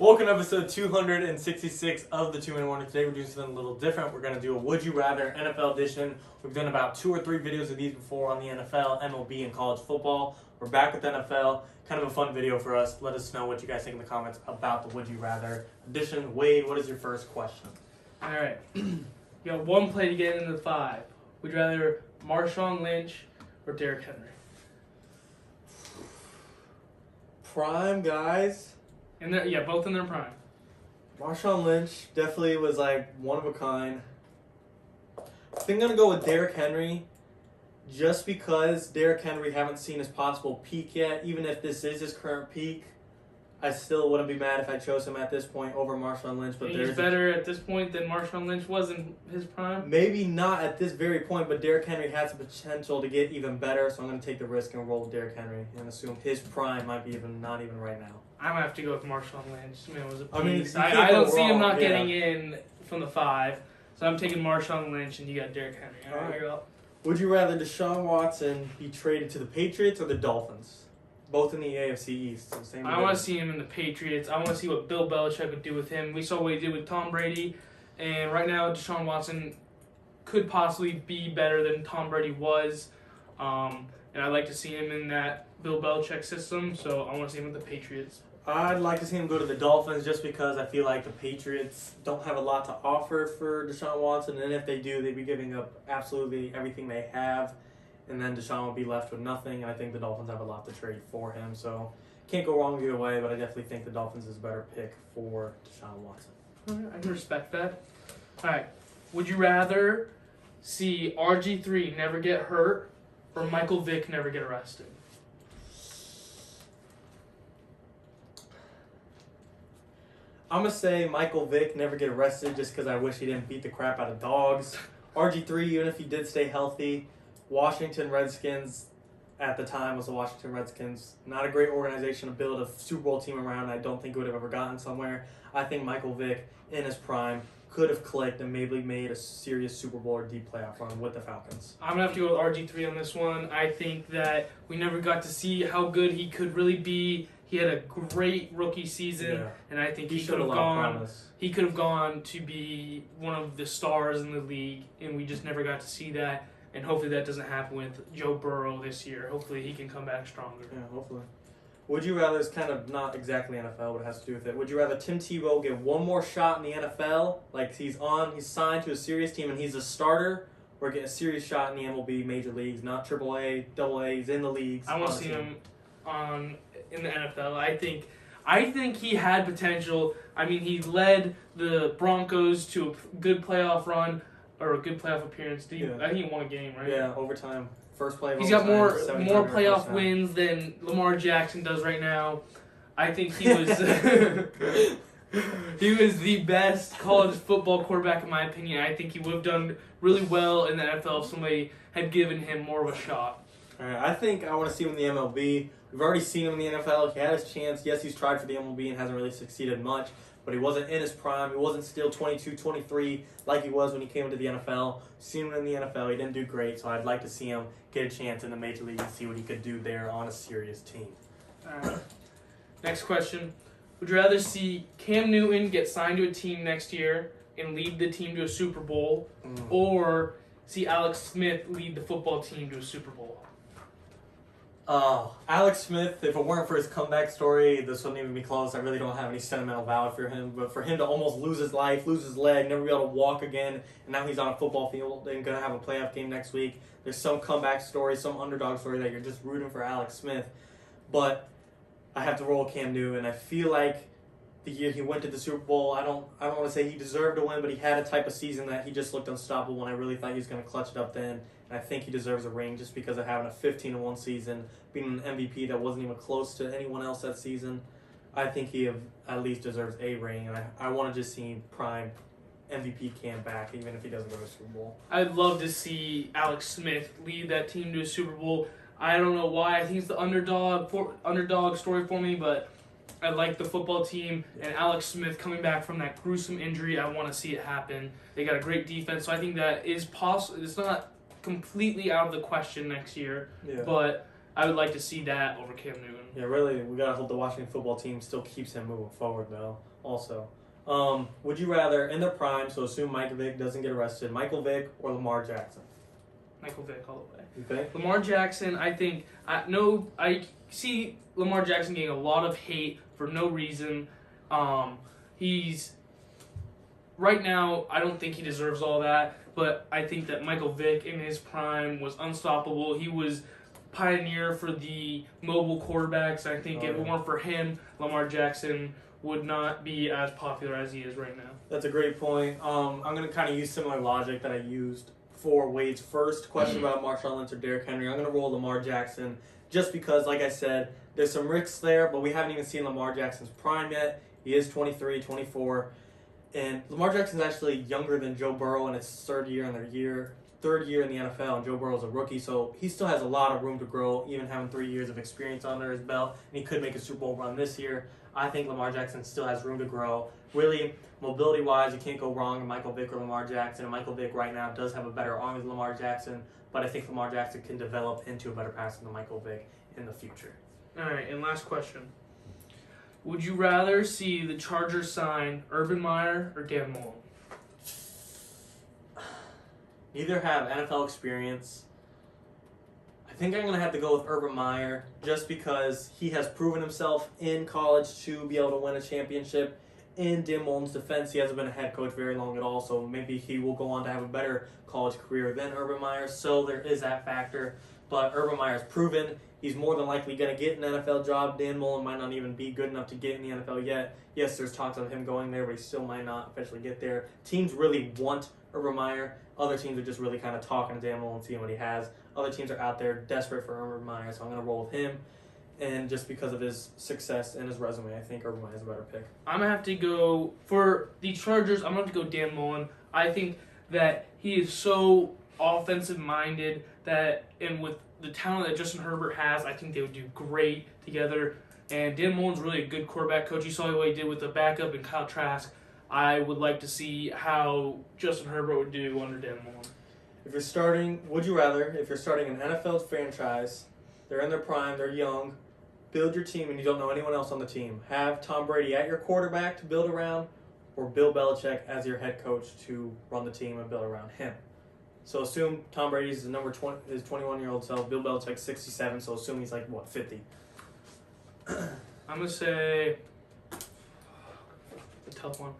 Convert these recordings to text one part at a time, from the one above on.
Welcome to episode 266 of the 2 Minute Warning. Today we're doing something a little different. We're going to do a Would You Rather NFL edition. We've done about 2 or 3 videos of these before on the NFL, MLB, and college football. We're back with NFL. Kind of a fun video for us. Let us know what you guys think in the comments about the Would You Rather edition. Wade, what is your first question? All right. You got one play to get into the 5. Would you rather Marshawn, Lynch, or Derrick Henry? Prime guys. Both in their prime. Marshawn Lynch definitely was like one of a kind. I think I'm going to go with Derrick Henry just because Derrick Henry haven't seen his possible peak yet. Even if this is his current peak, I still wouldn't be mad if I chose him at this point over Marshawn Lynch. But he's better at this point than Marshawn Lynch was in his prime? Maybe not at this very point, but Derrick Henry has the potential to get even better, so I'm going to take the risk and roll with Derrick Henry and assume his prime might be not even right now. I'm going to have to go with Marshawn Lynch. Man, it was a piece. I mean, I don't see him not getting in from the 5, so I'm taking Marshawn Lynch, and you got Derrick Henry. All right, go. Would you rather Deshaun Watson be traded to the Patriots or the Dolphins? Both in the AFC East. So same I want to see him in the Patriots. I want to see what Bill Belichick would do with him. We saw what he did with Tom Brady, and right now Deshaun Watson could possibly be better than Tom Brady was, and I'd like to see him in that Bill Belichick system, so I want to see him with the Patriots. I'd like to see him go to the Dolphins just because I feel like the Patriots don't have a lot to offer for Deshaun Watson, and if they do, they'd be giving up absolutely everything they have, and then Deshaun will be left with nothing, and I think the Dolphins have a lot to trade for him, so can't go wrong either way, but I definitely think the Dolphins is a better pick for Deshaun Watson. I can respect that. All right. Would you rather see RG3 never get hurt or Michael Vick never get arrested? I'm going to say Michael Vick never get arrested just because I wish he didn't beat the crap out of dogs. RG3, even if he did stay healthy, Washington Redskins at the time was the Washington Redskins. Not a great organization to build a Super Bowl team around. I don't think it would have ever gotten somewhere. I think Michael Vick, in his prime, could have clicked and maybe made a serious Super Bowl or deep playoff run with the Falcons. I'm going to have to go with RG3 on this one. I think that we never got to see how good he could really be. He had a great rookie season, and I think he could have gone. He could have gone to be one of the stars in the league, and we just never got to see that. And hopefully that doesn't happen with Joe Burrow this year. Hopefully he can come back stronger. Yeah, hopefully. Would you rather, it's kind of not exactly NFL, but it has to do with it. Would you rather Tim Tebow get one more shot in the NFL, like he's signed to a serious team and he's a starter, or get a serious shot in the MLB major leagues, not AAA, AA, he's in the leagues? I want to see him in the NFL. I think he had potential. I mean, he led the Broncos to a good playoff run or a good playoff appearance. I think he won a game, right? Yeah, overtime. First play of He's overtime, got more playoff wins than Lamar Jackson does right now. I think he was he was the best college football quarterback in my opinion. I think he would have done really well in the NFL if somebody had given him more of a shot. All right, I think I want to see him in the MLB. We've already seen him in the NFL. He had his chance. Yes, he's tried for the MLB and hasn't really succeeded much, but he wasn't in his prime. He wasn't still 22, 23 like he was when he came into the NFL. Seen him in the NFL. He didn't do great, so I'd like to see him get a chance in the Major League and see what he could do there on a serious team. All right. Next question. Would you rather see Cam Newton get signed to a team next year and lead the team to a Super Bowl, or see Alex Smith lead the football team to a Super Bowl? Alex Smith, if it weren't for his comeback story, this wouldn't even be close. I really don't have any sentimental value for him. But for him to almost lose his life, lose his leg, never be able to walk again, and now he's on a football field and going to have a playoff game next week, there's some comeback story, some underdog story that you're just rooting for Alex Smith. But I have to roll Cam Newton. I feel like the year he went to the Super Bowl, I don't want to say he deserved to win, but he had a type of season that he just looked unstoppable, and I really thought he was going to clutch it up then. And I think he deserves a ring just because of having a 15-1 season, being an MVP that wasn't even close to anyone else that season. I think he at least deserves a ring, and I want to just see prime MVP Cam back, even if he doesn't go to the Super Bowl. I'd love to see Alex Smith lead that team to a Super Bowl. I don't know why. I think it's the underdog story for me, but I like the football team, and Alex Smith coming back from that gruesome injury. I want to see it happen. They got a great defense, so I think that is possible. It's not completely out of the question next year, but I would like to see that over Cam Newton. Yeah, really, we gotta hope the Washington football team still keeps him moving forward, though. Also, would you rather, in their prime, so assume Michael Vick doesn't get arrested, Michael Vick or Lamar Jackson? Michael Vick all the way. You think? Lamar Jackson, I think, I see Lamar Jackson getting a lot of hate for no reason. He's, right now, I don't think he deserves all that, but I think that Michael Vick in his prime was unstoppable. He was pioneer for the mobile quarterbacks. I think if it weren't for him, Lamar Jackson would not be as popular as he is right now. That's a great point. I'm going to kind of use similar logic that I used for Wade's first question about Marshawn Lynch or Derrick Henry. I'm going to roll Lamar Jackson just because, like I said, there's some risks there, but we haven't even seen Lamar Jackson's prime yet. He is 23, 24. And Lamar Jackson's actually younger than Joe Burrow in his third year in the NFL, and Joe Burrow's a rookie, so he still has a lot of room to grow, even having 3 years of experience under his belt, and he could make a Super Bowl run this year. I think Lamar Jackson still has room to grow. Really, mobility-wise, you can't go wrong with Michael Vick or Lamar Jackson, and Michael Vick right now does have a better arm than Lamar Jackson, but I think Lamar Jackson can develop into a better passer than Michael Vick in the future. All right, and last question. Would you rather see the Chargers sign Urban Meyer or Dan Mullen? Neither have NFL experience. I think I'm going to have to go with Urban Meyer just because he has proven himself in college to be able to win a championship. In Dan Mullen's defense, he hasn't been a head coach very long at all, so maybe he will go on to have a better college career than Urban Meyer, so there is that factor. But Urban Meyer's proven he's more than likely going to get an NFL job. Dan Mullen might not even be good enough to get in the NFL yet. Yes, there's talks of him going there, but he still might not eventually get there. Teams really want Urban Meyer. Other teams are just really kind of talking to Dan Mullen and seeing what he has. Other teams are out there desperate for Urban Meyer, so I'm going to roll with him. And just because of his success and his resume, I think Urban Meyer is a better pick. I'm going to have to go, for the Chargers, I'm going to have to go Dan Mullen. I think that he is so offensive-minded that, and with the talent that Justin Herbert has, I think they would do great together. And Dan Mullen's really a good quarterback coach. You saw what he did with the backup and Kyle Trask. I would like to see how Justin Herbert would do under Dan Mullen. If you're starting an NFL franchise, they're in their prime, they're young, build your team and you don't know anyone else on the team. Have Tom Brady at your quarterback to build around, or Bill Belichick as your head coach to run the team and build around him. So assume Tom Brady's his 21-year-old self, Bill Belichick's 67, so assume he's 50. I'm going to say, a tough one.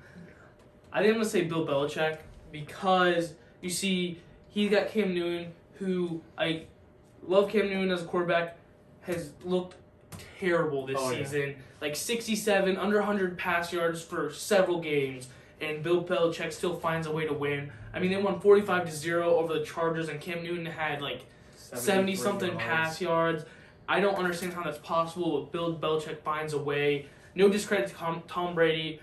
I think I'm going to say Bill Belichick because, you see, he's got Cam Newton, who I love Cam Newton as a quarterback, has looked terrible this season. Yeah. 67, under 100 pass yards for several games, and Bill Belichick still finds a way to win. I mean, they won 45-0 over the Chargers, and Cam Newton had 70-something pass yards. I don't understand how that's possible, but Bill Belichick finds a way. No discredit to Tom Brady,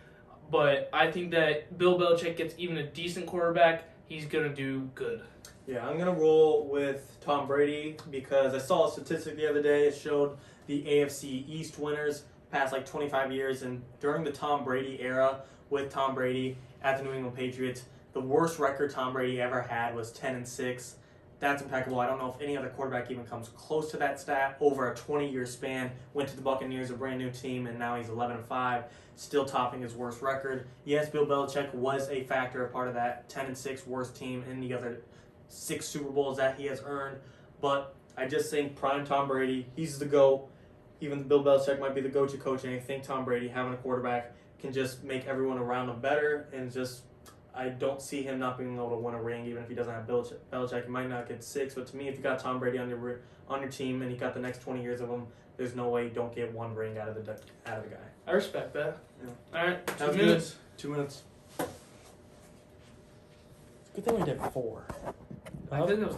but I think that Bill Belichick gets even a decent quarterback, he's going to do good. Yeah, I'm going to roll with Tom Brady because I saw a statistic the other day. It showed the AFC East winners past 25 years, and during the Tom Brady era with Tom Brady at the New England Patriots, the worst record Tom Brady ever had was 10-6. That's impeccable. I don't know if any other quarterback even comes close to that stat over a 20-year span. Went to the Buccaneers, a brand new team, and now he's 11-5, still topping his worst record. Yes, Bill Belichick was a factor, a part of that 10-6 worst team in the other 6 Super Bowls that he has earned. But I just think prime Tom Brady, he's the GOAT. Even Bill Belichick might be the go-to coach, and I think Tom Brady, having a quarterback, can just make everyone around him better, and just I don't see him not being able to win a ring, even if he doesn't have Belichick. He might not get 6, but to me, if you got Tom Brady on your team and you got the next 20 years of him, there's no way you don't get 1 ring out of the guy. I respect that. Yeah. All right, that was 2 minutes. Good. 2 minutes. Good thing we did 4. I think that was